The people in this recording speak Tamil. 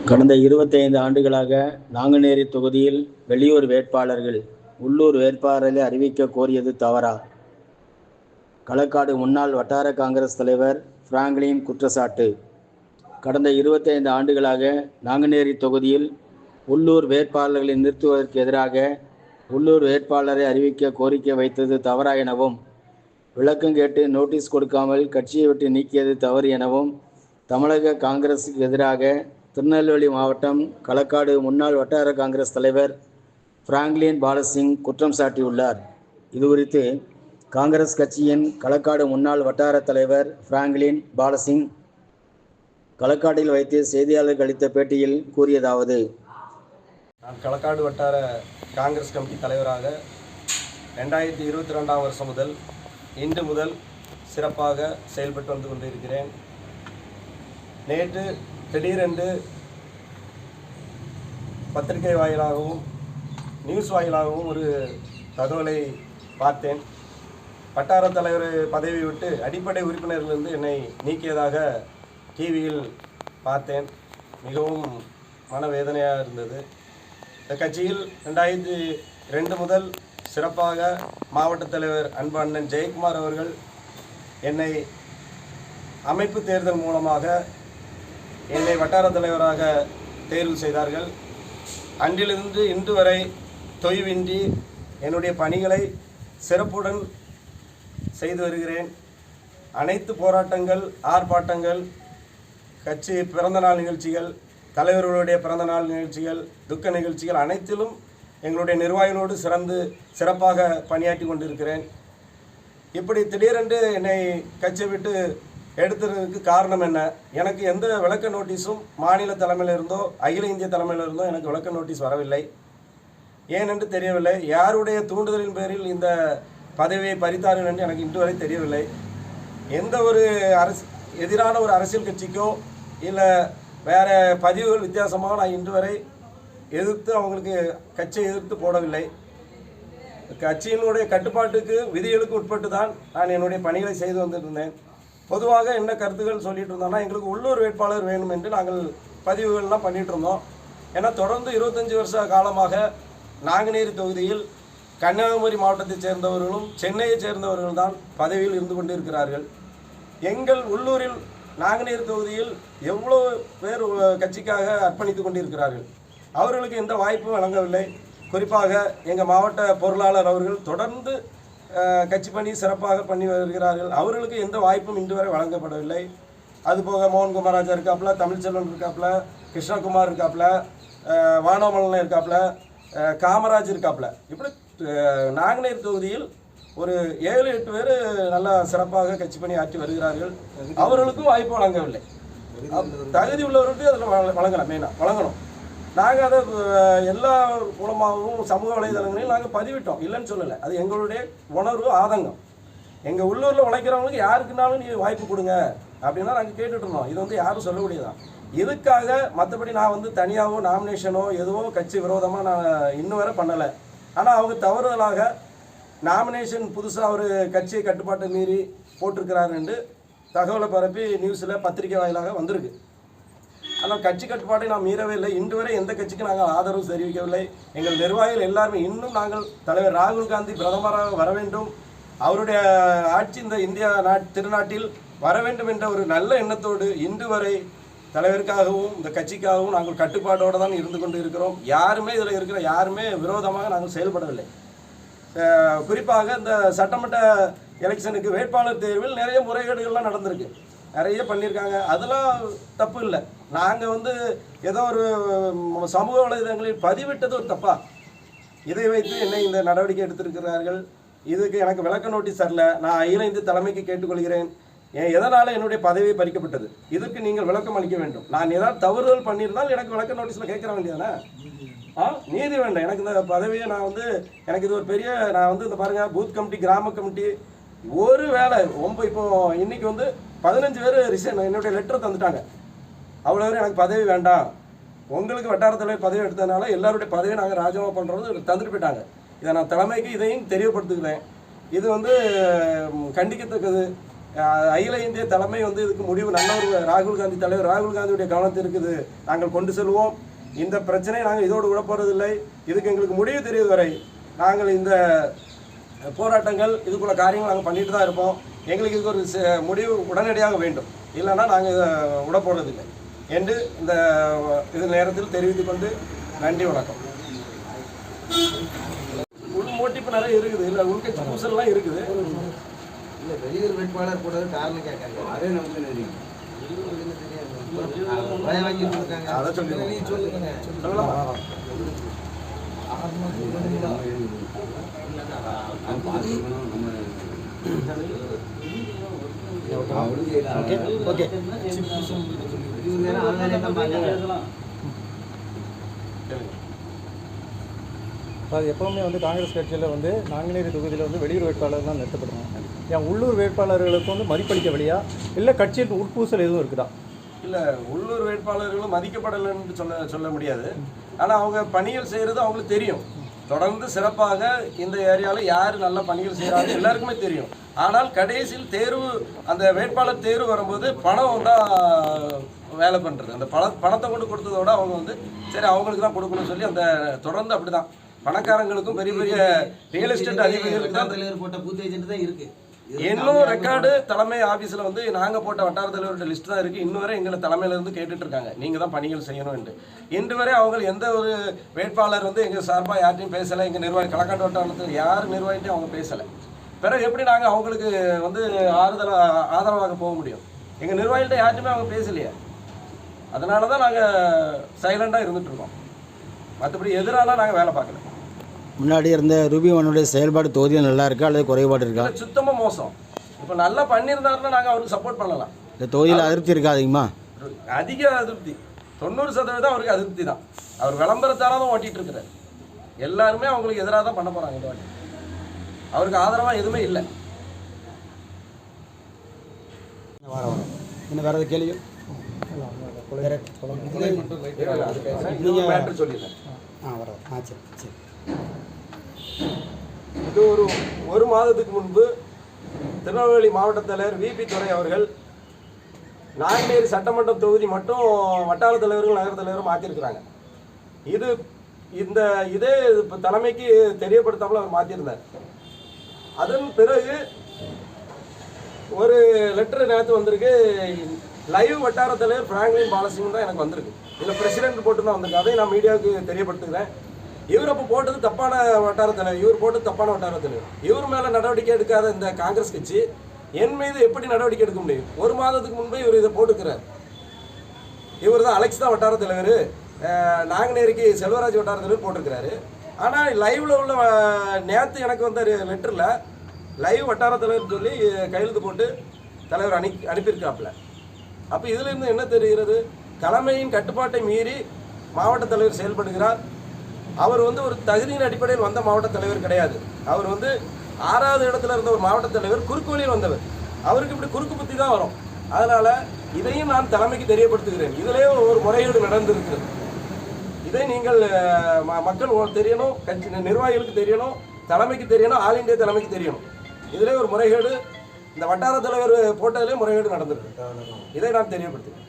கடந்த 25 ஆண்டுகளாக நாங்குநேரி தொகுதியில் வெளியூர் வேட்பாளர்கள் உள்ளூர் வேட்பாளரை அறிவிக்க கோரியது தவறா? களக்காடு முன்னாள் வட்டார காங்கிரஸ் தலைவர் பிராங்க்லின் குற்றச்சாட்டு. கடந்த 25 ஆண்டுகளாக நாங்குநேரி தொகுதியில் உள்ளூர் வேட்பாளர்களை நிறுத்துவதற்கு எதிராக உள்ளூர் வேட்பாளரை அறிவிக்க கோரிக்கை வைத்தது தவறா எனவும், விளக்கம் கேட்டு நோட்டீஸ் கொடுக்காமல் கட்சியை விட்டு நீக்கியது தவறு எனவும் தமிழக காங்கிரசுக்கு எதிராக திருநெல்வேலி மாவட்டம் களக்காடு முன்னாள் வட்டார காங்கிரஸ் தலைவர் பிராங்க்லின் பாலசிங் குற்றம் சாட்டியுள்ளார். இதுகுறித்து காங்கிரஸ் கட்சியின் களக்காடு முன்னாள் வட்டார தலைவர் பிராங்க்லின் பாலசிங் களக்காட்டில் வைத்து செய்தியாளர்களுக்கு அளித்த பேட்டியில் கூறியதாவது: நான் களக்காடு வட்டார காங்கிரஸ் கமிட்டி தலைவராக 2022ஆம் வருஷம் முதல் இன்று முதல் சிறப்பாக செயல்பட்டு வந்து கொண்டிருக்கிறேன். நேற்று திடீரென்று பத்திரிகை வாயிலாகவும் நியூஸ் வாயிலாகவும் ஒரு தகவலை பார்த்தேன். வட்டார தலைவர் பதவியை விட்டு அடிப்படை உறுப்பினர்களிலிருந்து என்னை நீக்கியதாக டிவியில் பார்த்தேன். மிகவும் மனவேதனையாக இருந்தது. இந்த கட்சியில் 2002 முதல் சிறப்பாக மாவட்ட தலைவர் அன்பு அண்ணன் ஜெயக்குமார் அவர்கள் என்னை அமைப்பு தேர்தல் மூலமாக என்னை வட்டார தலைவராக தேர்வு செய்தார்கள். அன்றிலிருந்து இன்று வரை தொய்வின்றி என்னுடைய பணிகளை சிறப்புடன் செய்து வருகிறேன். அனைத்து போராட்டங்கள், ஆர்ப்பாட்டங்கள், கட்சி பிறந்தநாள் நிகழ்ச்சிகள், தலைவர்களுடைய பிறந்தநாள் நிகழ்ச்சிகள், துக்க நிகழ்ச்சிகள் அனைத்திலும் எங்களுடைய நிர்வாகிகளோடு சிறப்பாக பணியாற்றி கொண்டிருக்கிறேன். இப்படி திடீரென்று என்னை கட்சியை விட்டு எடுத்ததுக்கு காரணம் என்ன? எனக்கு எந்த விளக்க நோட்டீஸும் மாநில தலைமையிலிருந்தோ அகில இந்திய தலைமையிலிருந்தோ எனக்கு விளக்க நோட்டீஸ் வரவில்லை. ஏனென்று தெரியவில்லை. யாருடைய தூண்டுதலின் பேரில் இந்த பதவியை பறித்தார்கள் என்று எனக்கு இன்று வரை தெரியவில்லை. எந்த ஒரு எதிரான ஒரு அரசியல் கட்சிக்கோ இல்லை வேறு பதிவுகள் வித்தியாசமாக நான் இன்று வரை எதிர்த்து அவங்களுக்கு கட்சியை எதிர்த்து போடவில்லை. கட்சியினுடைய கட்டுப்பாட்டுக்கு விதிகளுக்கு உட்பட்டு தான் நான் என்னுடைய பணிகளை செய்து வந்துருந்தேன். பொதுவாக என்ன கருத்துக்கள் சொல்லிட்டு இருந்தோம்னா, எங்களுக்கு உள்ளூர் வேட்பாளர் வேணும் என்று நாங்கள் பதிவுகள்லாம் பண்ணிகிட்டு இருந்தோம். ஏன்னா தொடர்ந்து 25 வருஷ காலமாக நாங்குநேரி தொகுதியில் கன்னியாகுமரி மாவட்டத்தைச் சேர்ந்தவர்களும் சென்னையை சேர்ந்தவர்கள் தான் பதவியில் இருந்து கொண்டு இருக்கிறார்கள். எங்கள் உள்ளூரில் நாங்குநேரி தொகுதியில் எவ்வளோ பேர் கட்சிக்காக அர்ப்பணித்து கொண்டிருக்கிறார்கள். அவர்களுக்கு எந்த வாய்ப்பும் வழங்கவில்லை. குறிப்பாக எங்கள் மாவட்ட பொருளாளர் அவர்கள் தொடர்ந்து கட்சி பணி சிறப்பாக பண்ணி வருகிறார்கள். அவர்களுக்கு எந்த வாய்ப்பும் இன்று வரை வழங்கப்படவில்லை. அதுபோக மோகன் குமாராஜா இருக்காப்புல, தமிழ்ச்செல்வன் இருக்காப்புல, கிருஷ்ணகுமார் இருக்காப்புல, வானோமலன் இருக்காப்புல, காமராஜ் இருக்காப்புல. இப்படி நாங்குநேரி தொகுதியில் ஒரு 7-8 பேர் நல்லா சிறப்பாக கட்சி பணி ஆற்றி வருகிறார்கள். அவர்களுக்கும் வாய்ப்பு வழங்கவில்லை. தகுதி உள்ளவர்களுக்கு அதில் வழங்கலாம், மெயினாக வழங்கணும். நாங்கள் அதை எல்லா மூலமாகவும் சமூக வலைதளங்களையும் நாங்கள் பதிவிட்டோம், இல்லைன்னு சொல்லலை. அது எங்களுடைய உணர்வு, ஆதங்கம். எங்கள் உள்ளூரில் உழைக்கிறவங்களுக்கு யாருக்குனாலும் நீ வாய்ப்பு கொடுங்க அப்படின்னா நாங்கள் கேட்டுட்டு இருந்தோம். இது வந்து யாரும் சொல்லக்கூடியதான். இதுக்காக மற்றபடி நான் வந்து தனியாகவோ நாமினேஷனோ எதுவோ கட்சி விரோதமாக நான் இன்னும் வரை பண்ணலை. ஆனால் அவங்க தவறுதலாக நாமினேஷன் புதுசாக ஒரு கட்சியை கட்டுப்பாட்டை மீறி போட்டிருக்கிறாரு என்று தகவலை பரப்பி நியூஸில் பத்திரிகை வாயிலாக வந்திருக்கு. ஆனால் கட்சி கட்டுப்பாட்டை நாம் மீறவே இல்லை. இன்று வரை எந்த கட்சிக்கும் நாங்கள் ஆதரவு தெரிவிக்கவில்லை. எங்கள் நிர்வாகிகள் எல்லாருமே இன்னும் நாங்கள் தலைவர் ராகுல் காந்தி பிரதமராக வர வேண்டும், அவருடைய ஆட்சி இந்த இந்தியா திருநாட்டில் வர வேண்டும் என்ற ஒரு நல்ல எண்ணத்தோடு இன்று வரை தலைவருக்காகவும் இந்த கட்சிக்காகவும் நாங்கள் கட்டுப்பாட்டோடு தான் இருந்து கொண்டு இருக்கிறோம். யாருமே இதில் இருக்கிற யாருமே விரோதமாக நாங்கள் செயல்படவில்லை. குறிப்பாக இந்த சட்டமன்ற எலெக்ஷனுக்கு வேட்பாளர் தேர்வில் நிறைய முறைகேடுகள்லாம் நடந்திருக்கு, நிறைய பண்ணியிருக்காங்க. அதெல்லாம் தப்பு இல்லை. நாங்கள் வந்து ஏதோ ஒரு சமூக வலைதளங்களில் பதிவிட்டது ஒரு தப்பா? இதை வைத்து என்னை இந்த நடவடிக்கை எடுத்திருக்கிறார்கள். இதுக்கு எனக்கு விளக்க நோட்டீஸ் தரல. நான் அகில இந்திய தலைமைக்கு கேட்டுக்கொள்கிறேன், எதனால் என்னுடைய பதவி பறிக்கப்பட்டது, இதுக்கு நீங்கள் விளக்கம் அளிக்க வேண்டும். நான் ஏதாவது தவறுதல் பண்ணியிருந்தால் எனக்கு விளக்க நோட்டீஸில் கேட்குற வேண்டியதானே? நீதி வேண்டாம். எனக்கு இந்த பதவியை நான் வந்து எனக்கு இது ஒரு பெரிய நான் வந்து இந்த பாருங்கள், பூத் கமிட்டி, கிராம கமிட்டி, ஒரு வேலை இப்போ இன்னைக்கு வந்து 15 பேர் ரிசைன் என்னுடைய லெட்டர் தந்துட்டாங்க. அவ்வளோ பேர் எனக்கு பதவி வேண்டாம், உங்களுக்கு வட்டார தலைவர் பதவி எடுத்ததுனால எல்லாருடைய பதவியை நாங்கள் ராஜினாமா பண்ணுறது தந்துட்டு போயிட்டாங்க. இதை நான் தலைமைக்கு இதையும் தெரியப்படுத்துகிறேன். இது வந்து கண்டிக்கத்தக்கது. அகில இந்திய தலைமை வந்து இதுக்கு முடிவு நல்ல ஒரு ராகுல் காந்தி தலைவர் ராகுல் காந்தியுடைய கவனத்திற்கு இது நாங்கள் கொண்டு செல்வோம். இந்த பிரச்சனையை நாங்கள் இதோடு விட போகிறதில்லை. இதுக்கு எங்களுக்கு முடிவு தெரியுது வரை நாங்கள் இந்த போராட்டங்கள் இதுக்குள்ள காரியங்கள் நாங்கள் பண்ணிட்டு தான் இருப்போம். எங்களுக்கு இதுக்கு ஒரு முடிவு உடனடியாக வேண்டும், இல்லைன்னா நாங்கள் இதை விட போகிறதில்லை என்று இது நேரத்தில் தெரிவித்துக் கொண்டு நன்றி, வணக்கம். உள் மோட்டிப்பு நிறைய இருக்குது, இல்லை உள்கட்சி பூசல்லாம் இருக்குது. இல்லை வெளியூர் வேட்பாளர் கூட காரணம் கேட்காங்க, அதே நமக்கு தெரியும். வாங்கி கொடுத்தாங்க, அதை சொல்லுங்க, சொல்லுங்க சொல்லலாமா? ஓகே அது எப்போவுமே வந்து காங்கிரஸ் கட்சியில் வந்து நாங்குநேரி தொகுதியில் வந்து வெளியூர் வேட்பாளர் தான் நிறுத்தப்படுறாங்க. ஏன் உள்ளூர் வேட்பாளர்களுக்கு வந்து மதிப்பளிக்கவில்லையா, இல்லை கட்சியில் உட்பூசல் எதுவும் இருக்குதா? இல்லை, உள்ளூர் வேட்பாளர்களும் மதிக்கப்படலைன்னு சொல்ல முடியாது. ஆனால் அவங்க பணிகள் செய்கிறது அவங்களுக்கு தெரியும். தொடர்ந்து சிறப்பாக இந்த ஏரியாவில் யார் நல்ல பணிகள் செய்கிறாங்க எல்லாருக்குமே தெரியும். ஆனால் கடைசியில் தேர்வு, அந்த வேட்பாளர் தேர்வு வரும்போது பணம் தான் வேலை பண்ணுறது. அந்த பணத்தை கொண்டு கொடுத்ததோட அவங்க வந்து சரி அவங்களுக்கு தான் கொடுக்கணும்னு சொல்லி அந்த தொடர்ந்து அப்படி தான் பணக்காரங்களுக்கும் பெரிய பெரிய ரியல் எஸ்டேட் அதிகாரிகளுக்கு தான் தலைவர் போட்ட பூத் ஏஜென்ட் தான் இருக்கு. இன்னும் ரெக்கார்டு தலைமை ஆஃபீஸில் வந்து நாங்கள் போட்ட வட்டார தலைவரோட லிஸ்ட் தான் இருக்குது. இன்னும் வரை எங்களை தலைமையிலேருந்து கேட்டுட்டு இருக்காங்க, நீங்கள் தான் பணிகள் செய்யணும் என்று. இன்று வரை அவங்க எந்த ஒரு வேட்பாளர் வந்து எங்கள் சார்பாக யார்ட்டையும் பேசலை. எங்கள் நிர்வாகி களக்காட்டு வட்டாரத்தில் யார் நிர்வாகிட்டையும் அவங்க பேசலை. பிறகு எப்படி நாங்கள் அவங்களுக்கு வந்து ஆதரவாக போக முடியும்? எங்கள் நிர்வாகிகிட்ட யார்ட்டுமே அவங்க பேசலையே. அதனால தான் நாங்கள் சைலண்டாக இருந்துகிட்ருக்கோம். மற்றபடி எதிராலாம் நாங்கள் வேலை பார்க்கல. முன்னாடி இருந்த ரூபிவனுடைய செயல்பாடு தொகுதியில் நல்லா இருக்கா அல்லது குறைபாடு இருக்கா? சுத்தமாக மோசம். இப்போ நல்லா பண்ணியிருந்தாருன்னா நாங்கள் அவருக்கு சப்போர்ட் பண்ணலாம். இந்த தொகுதியில் அதிருப்தி இருக்கா? அதிக அதிருப்தி, 90% அவருக்கு அதிருப்தி தான். அவர் விளம்பரத்தால தான் ஓட்டிகிட்டு இருக்கிறார். எல்லாருமே அவங்களுக்கு எதிராக தான் பண்ண போகிறாங்க இந்த வாட்டி. அவருக்கு ஆதரவாக எதுவுமே இல்லை. இன்னும் வேறு கேள்வி சொல்லிடுறேன். இது ஒரு மாதத்துக்கு முன்பு திருநெல்வேலி மாவட்ட தலைவர் விபி துரை அவர்கள் நாங்குநேரி சட்டமன்ற தொகுதி மட்டும் வட்டார தலைவர்கள் நகர தலைவரும் மாற்றிருக்கிறாங்க. இதே தலைமைக்கு தெரியப்படுத்தாமல் அவர் மாற்றிருந்தார். அதன் பிறகு ஒரு லெட்டர் நேற்று வந்திருக்கு. லைவ் வட்டார தலைவர் பிராங்க்லின் பாலசிங் தான் எனக்கு வந்திருக்கு. இதில் பிரசிடென்ட் போட்டு தான் வந்திருக்கு. அதை நான் மீடியாவுக்கு தெரியப்படுத்துகிறேன். இவர் அப்போ போட்டது தப்பான வட்டார தலைவர், இவர் போட்டது தப்பான வட்டார தலைவர். இவர் மேலே நடவடிக்கை எடுக்காத இந்த காங்கிரஸ் கட்சி என் மீது எப்படி நடவடிக்கை எடுக்க முடியும்? ஒரு மாதத்துக்கு முன்பே இவர் இதை போட்டுக்கிறார். இவர் தான் அலெக்ஸ் தான் வட்டார தலைவர், நாங்குநேரிக்கு செல்வராஜ் வட்டார தலைவர் போட்டிருக்கிறாரு. ஆனால் லைவில் உள்ள நேற்று எனக்கு வந்த லெட்டரில் லைவ் வட்டார தலைவர் சொல்லி கையெழுத்து போட்டு தலைவர் அனுப்பியிருக்காப்புல. அப்போ இதிலிருந்து என்ன தெரிகிறது? தலைமையின் கட்டுப்பாட்டை மீறி மாவட்ட தலைவர் செயல்படுகிறார். அவர் வந்து ஒரு தகுதியின் அடிப்படையில் வந்த மாவட்ட தலைவர் கிடையாது. அவர் வந்து 6வது இடத்துல இருந்த ஒரு மாவட்ட தலைவர் குறுக்கு வழியில் வந்தவர். அவருக்கு இப்படி குறுக்கு புத்தி தான் வரும். அதனால் இதையும் நான் தலைமைக்கு தெரியப்படுத்துகிறேன். இதிலே ஒரு முறையீடு நடந்திருக்கிறது. இதை நீங்கள் மக்கள் தெரியணும், கட்சி நிர்வாகிகளுக்கு தெரியணும், தலைமைக்கு தெரியணும், ஆல் இந்தியா தலைமைக்கு தெரியணும். இதிலே ஒரு முறைகேடு, இந்த வட்டார தலைவர் போட்டதிலே முறைகேடு நடந்திருக்கு. இதை நான் தெரியப்படுத்துகிறேன்.